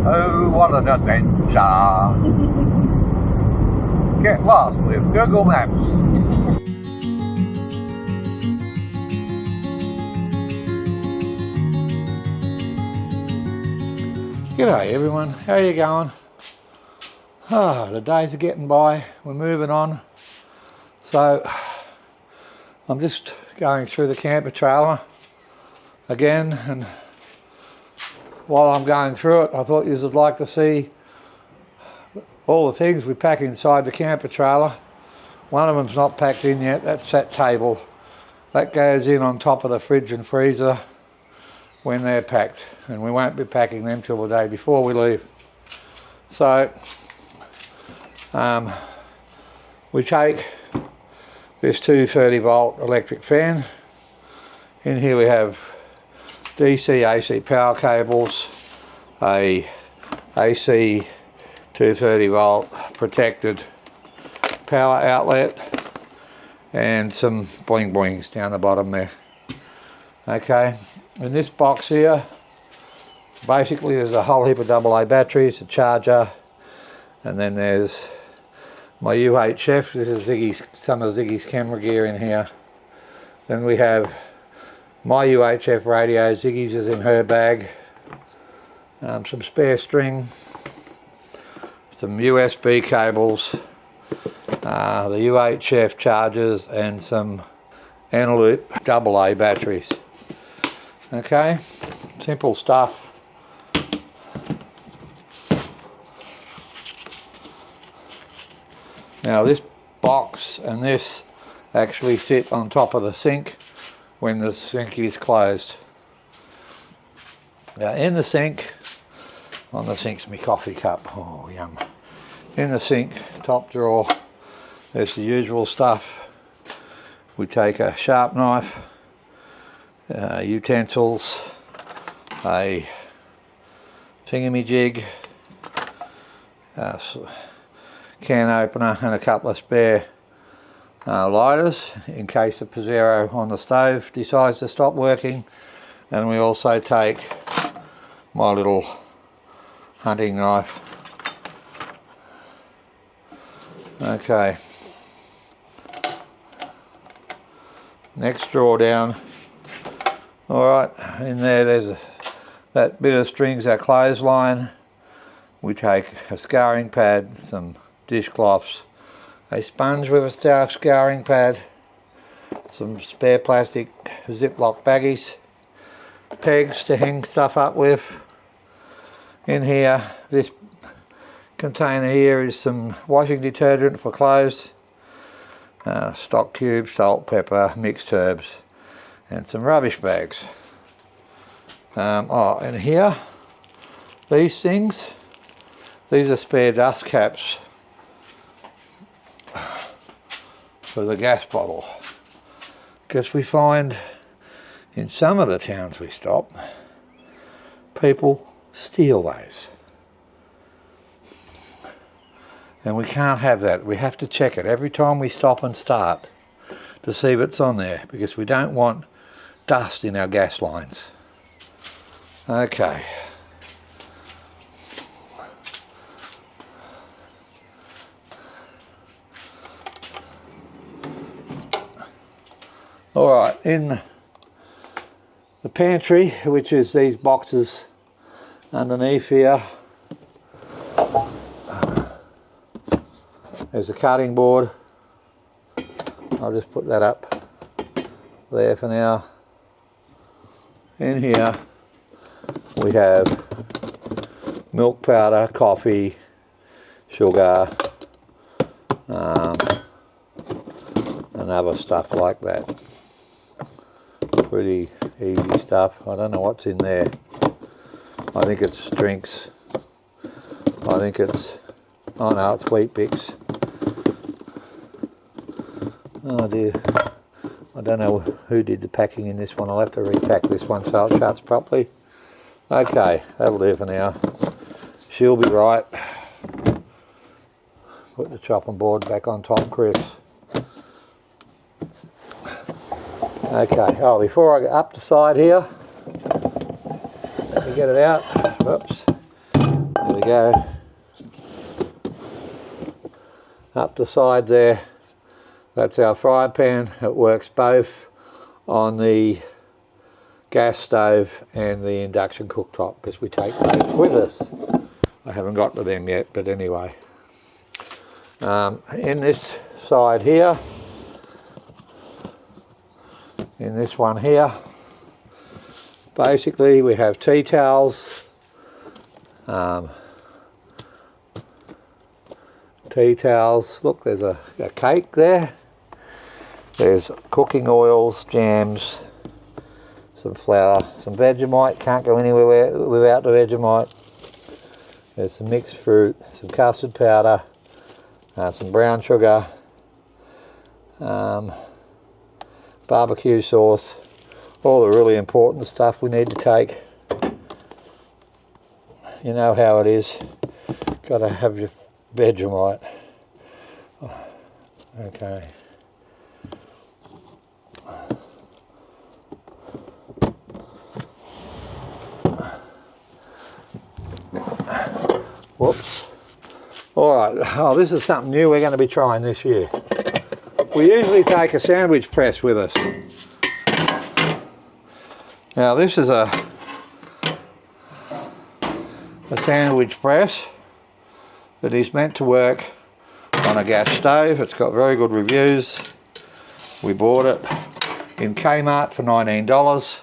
Oh, what an adventure! Get lost with Google Maps. G'day everyone, how are you going? The days are getting by, we're moving on. So, I'm just going through the camper trailer again, and while I'm going through it, I thought you would like to see all the things we pack inside the camper trailer. One of them's not packed in yet, that's that table. That goes in on top of the fridge and freezer when they're packed, and we won't be packing them till the day before we leave. So we take this 230 volt electric fan. In here we have DC AC power cables, a AC 230 volt protected power outlet, and some boing boings down the bottom there. Okay, in this box here, basically there's a whole heap of AA batteries, a charger, and then there's my UHF. This is some of Ziggy's camera gear in here. Then we have my UHF radio, Ziggy's is in her bag, some spare string, some USB cables, the UHF chargers, and some Eneloop AA batteries. Okay, simple stuff. Now this box and this actually sit on top of the sink when the sink is closed. Now in the sink, on the sink's my coffee cup, oh yum. In the sink, top drawer, there's the usual stuff. We take a sharp knife, utensils, a thingamajig, can opener, and a couple of spare lighters in case the Pizzero on the stove decides to stop working. And we also take my little hunting knife. Okay, next drawer down. Alright, in there's that bit of string's our clothesline. We take a scouring pad, some dishcloths, a sponge with a scouring pad, some spare plastic Ziploc baggies, pegs to hang stuff up with. In here, this container here is some washing detergent for clothes, stock cubes, salt, pepper, mixed herbs, and some rubbish bags. And here, these things, these are spare dust caps for the gas bottle, because we find in some of the towns we stop, people steal those, and we can't have that. We have to check it every time we stop and start to see if it's on there, because we don't want dust in our gas lines. Okay. Alright, in the pantry, which is these boxes underneath here, there's a cutting board. I'll just put that up there for now. In here we have milk powder, coffee, sugar, and other stuff like that. Pretty easy stuff. I don't know what's in there. I think it's drinks. I think it's, oh no, it's Wheat Bix. Oh dear. I don't know who did the packing in this one. I'll have to repack this one so it shuts properly. Okay, that'll do for now. She'll be right. Put the chopping board back on top, Chris. Okay, oh, before I get up the side here, let me get it out. Whoops. we go. Up the side there, that's our fry pan. It works both on the gas stove and the induction cooktop because we take those with us. I haven't got to them yet, but anyway. In this side here, in this one here, basically we have tea towels, look, there's a cake there, there's cooking oils, jams, some flour, some Vegemite, can't go anywhere without the Vegemite, there's some mixed fruit, some custard powder, some brown sugar, barbecue sauce, all the really important stuff we need to take. You know how it is, got to have your Vegemite. Okay. Whoops. Alright, oh, this is something new we're going to be trying this year. We usually take a sandwich press with us. Now this is a sandwich press that is meant to work on a gas stove. It's got very good reviews. We bought it in Kmart for $19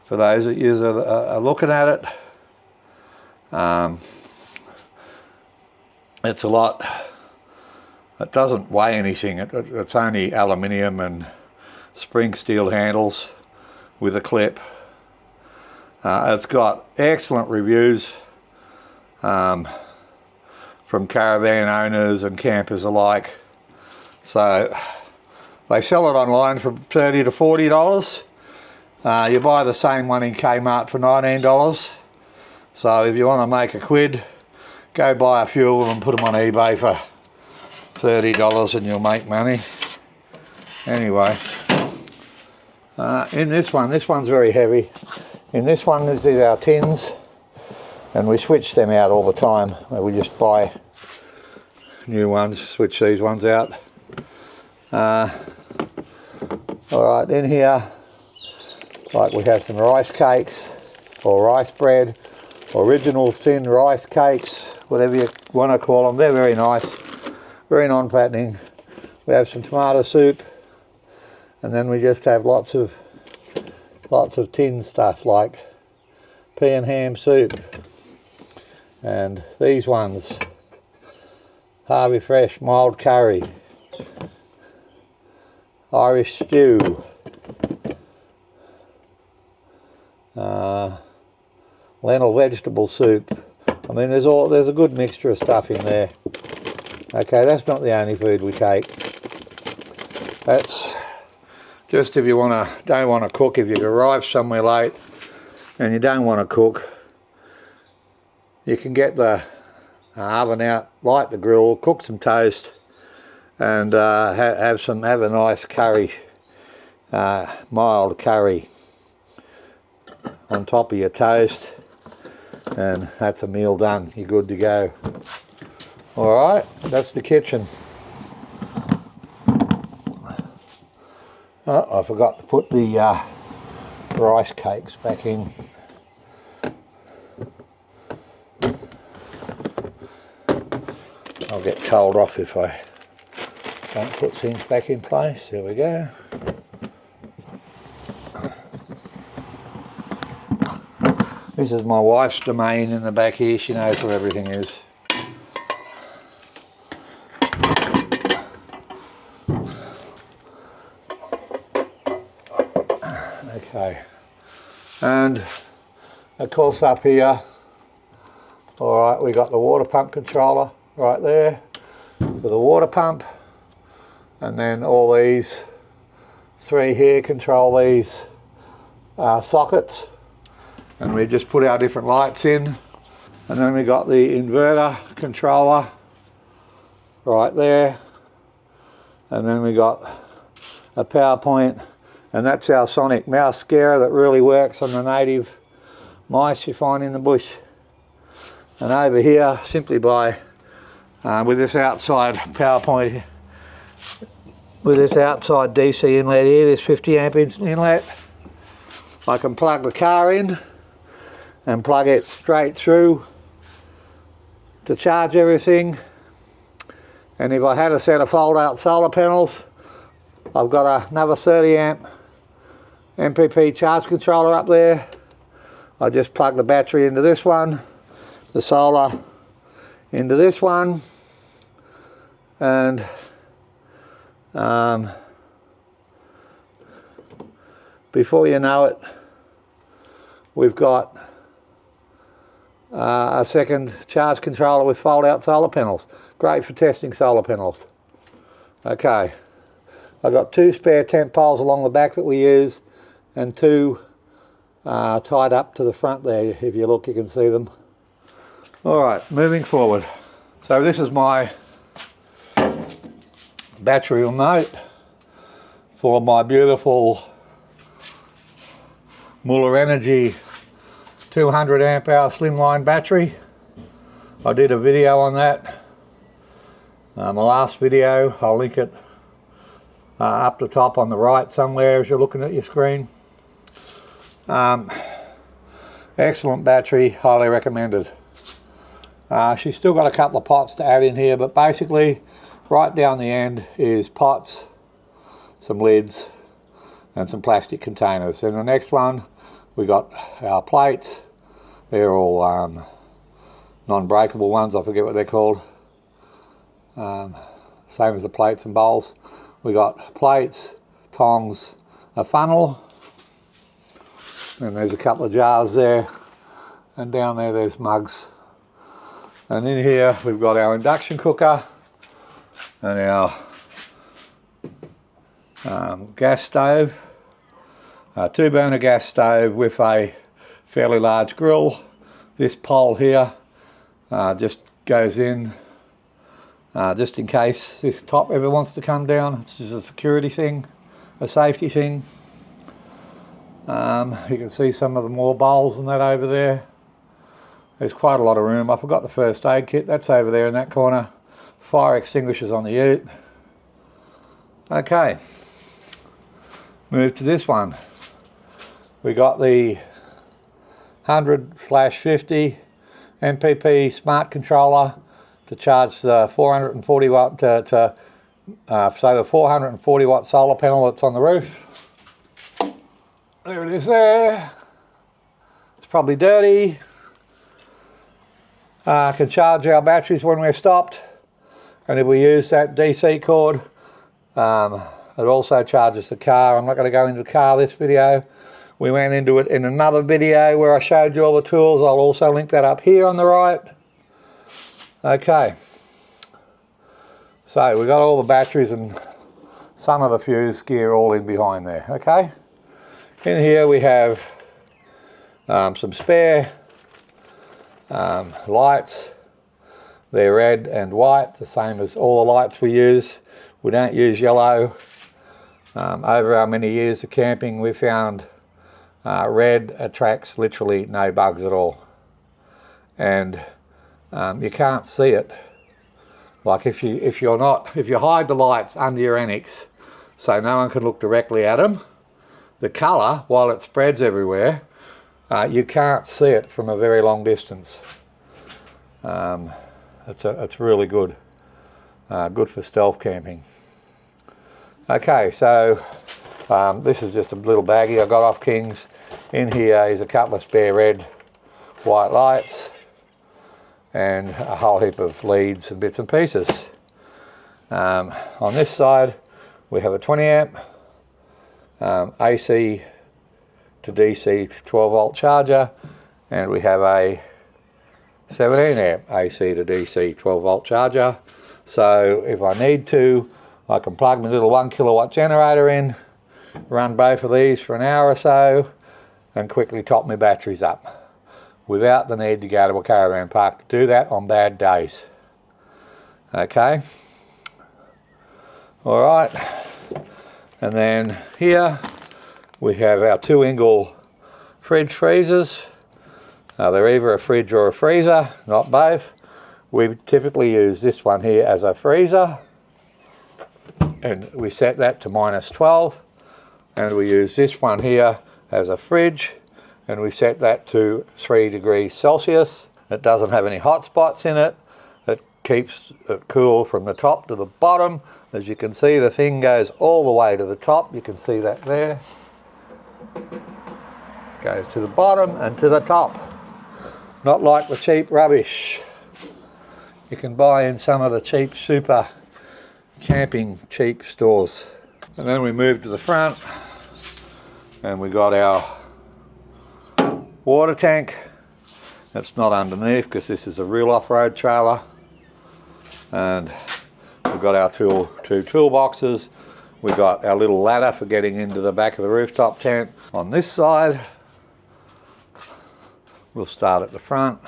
for those that use are looking at it. It's a lot. It doesn't weigh anything. It's only aluminium and spring steel handles with a clip. It's got excellent reviews from caravan owners and campers alike. So they sell it online for $30 to $40. You buy the same one in Kmart for $19. So if you want to make a quid, go buy a few of them and put them on eBay for $30 and you'll make money. Anyway, in this one's very heavy. In this one, this is our tins, and we switch them out all the time. We just buy new ones, switch these ones out. Alright, in here, like we have some rice cakes or rice bread, original thin rice cakes, whatever you want to call them. They're very nice, very non-fattening. We have some tomato soup, and then we just have lots of tin stuff like pea and ham soup, and these ones, Harvey Fresh mild curry, Irish stew, lentil vegetable soup. I mean, there's a good mixture of stuff in there. Okay, that's not the only food we take. That's just if you don't want to cook, if you arrive somewhere late and you don't want to cook, you can get the oven out, light the grill, cook some toast, and have a nice curry, mild curry on top of your toast, and that's a meal done. You're good to go. Alright, that's the kitchen. Oh, I forgot to put the rice cakes back in. I'll get told off if I don't put things back in place. There we go. This is my wife's domain in the back here. She knows where everything is. Okay, and of course up here, alright, we got the water pump controller right there for the water pump, and then all these three here control these sockets, and we just put our different lights in. And then we got the inverter controller right there, and then we got a power point, and that's our sonic mouse scarer that really works on the native mice you find in the bush. And over here, simply by with this outside power point, with this outside DC inlet here, this 50 amp inlet, I can plug the car in and plug it straight through to charge everything. And if I had a set of fold out solar panels, I've got another 30 amp MPP charge controller up there. I just plug the battery into this one, the solar into this one, and before you know it, we've got a second charge controller with fold out solar panels. Great for testing solar panels. Okay, I've got 2 spare tent poles along the back that we use, and 2 tied up to the front there. If you look, you can see them. Alright, moving forward. So this is my battery remote for my beautiful Muller Energy 200 amp hour slimline battery. I did a video on that, my last video. I'll link it up the top on the right somewhere as you're looking at your screen. Excellent battery, highly recommended. She's still got a couple of pots to add in here, but basically right down the end is pots, some lids and some plastic containers. In the next one we got our plates. They're all non-breakable ones, I forget what they're called. Same as the plates and bowls. We got plates, tongs, a funnel, and there's a couple of jars there, and down there there's mugs. And in here we've got our induction cooker and our gas stove, a 2-burner gas stove with a fairly large grill. This pole here just goes in just in case this top ever wants to come down. It's just a security thing, a safety thing. You can see some of the more bowls and that over there. There's quite a lot of room. I forgot the first aid kit, that's over there in that corner. Fire extinguishers on the ute. Okay, move to this one. We got the 100/50 MPP smart controller to charge the 440 watt so the 440 watt solar panel that's on the roof. There it is there. It's probably dirty. Can charge our batteries when we're stopped, and if we use that DC cord, it also charges the car. I'm not going to go into the car this video. We went into it in another video where I showed you all the tools. I'll also link that up here on the right. Okay, so we've got all the batteries and some of the fuse gear all in behind there. Okay, in here we have some spare lights. They're red and white, the same as all the lights we use. We don't use yellow. Over our many years of camping, we found red attracts literally no bugs at all, and you can't see it. Like if you hide the lights under your annex so no one can look directly at them, the colour, while it spreads everywhere, you can't see it from a very long distance. It's really good. Good for stealth camping. Okay, so this is just a little baggie I got off King's. In here is a couple of spare red, white lights and a whole heap of leads and bits and pieces. On this side we have a 20 amp AC to DC 12 volt charger, and we have a 17 amp AC to DC 12 volt charger. So if I need to, I can plug my little 1 kilowatt generator in, run both of these for an hour or so, and quickly top my batteries up without the need to go to a caravan park to do that on bad days. Okay, all right, and then here we have our 2 Ingle fridge freezers. They're either a fridge or a freezer, not both. We typically use this one here as a freezer, and we set that to -12, and we use this one here as a fridge, and we set that to 3 degrees Celsius. It doesn't have any hot spots in it. It keeps it cool from the top to the bottom. As you can see, the thing goes all the way to the top. You can see that there. Goes to the bottom and to the top. Not like the cheap rubbish you can buy in some of the cheap super camping cheap stores. And then we move to the front, and we got our water tank. It's not underneath because this is a real off-road trailer. And we've got our two toolboxes. We've got our little ladder for getting into the back of the rooftop tent. On this side, we'll start at the front.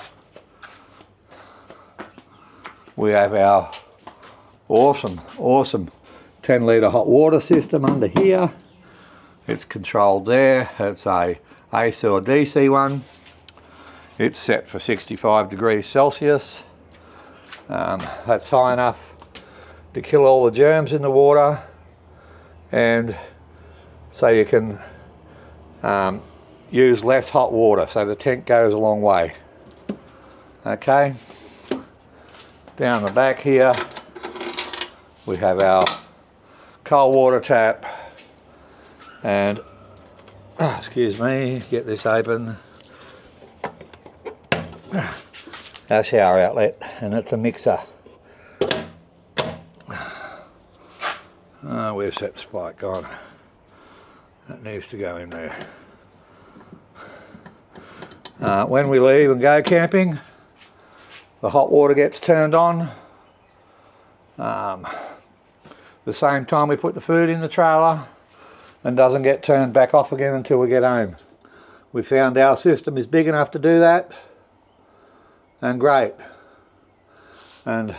We have our awesome 10 litre hot water system under here. It's controlled there. It's a AC or DC one. It's set for 65 degrees Celsius. That's high enough to kill all the germs in the water, and so you can use less hot water, so the tent goes a long way. Okay, down the back here we have our cold water tap, and excuse me, get this open. Our shower outlet, and it's a mixer. Where's that spike gone? That needs to go in there. When we leave and go camping, the hot water gets turned on. The same time we put the food in the trailer, and doesn't get turned back off again until we get home. We found our system is big enough to do that, and great. And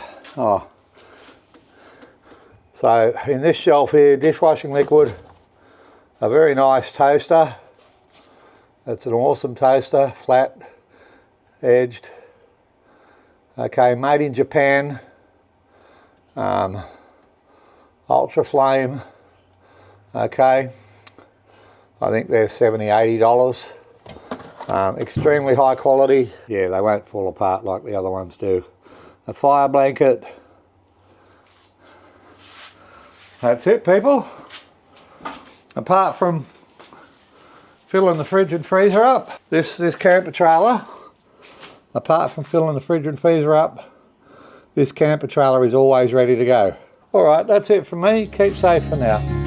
so in this shelf here, dishwashing liquid, a very nice toaster. It's an awesome toaster, flat edged. Okay, made in Japan. Ultra flame. Okay, I think they're $70–80. Extremely high quality. Yeah, they won't fall apart like the other ones do. A fire blanket. That's it, people. Apart from filling the fridge and freezer up, this camper trailer, apart from filling the fridge and freezer up, this camper trailer is always ready to go. All right, that's it from me. Keep safe for now.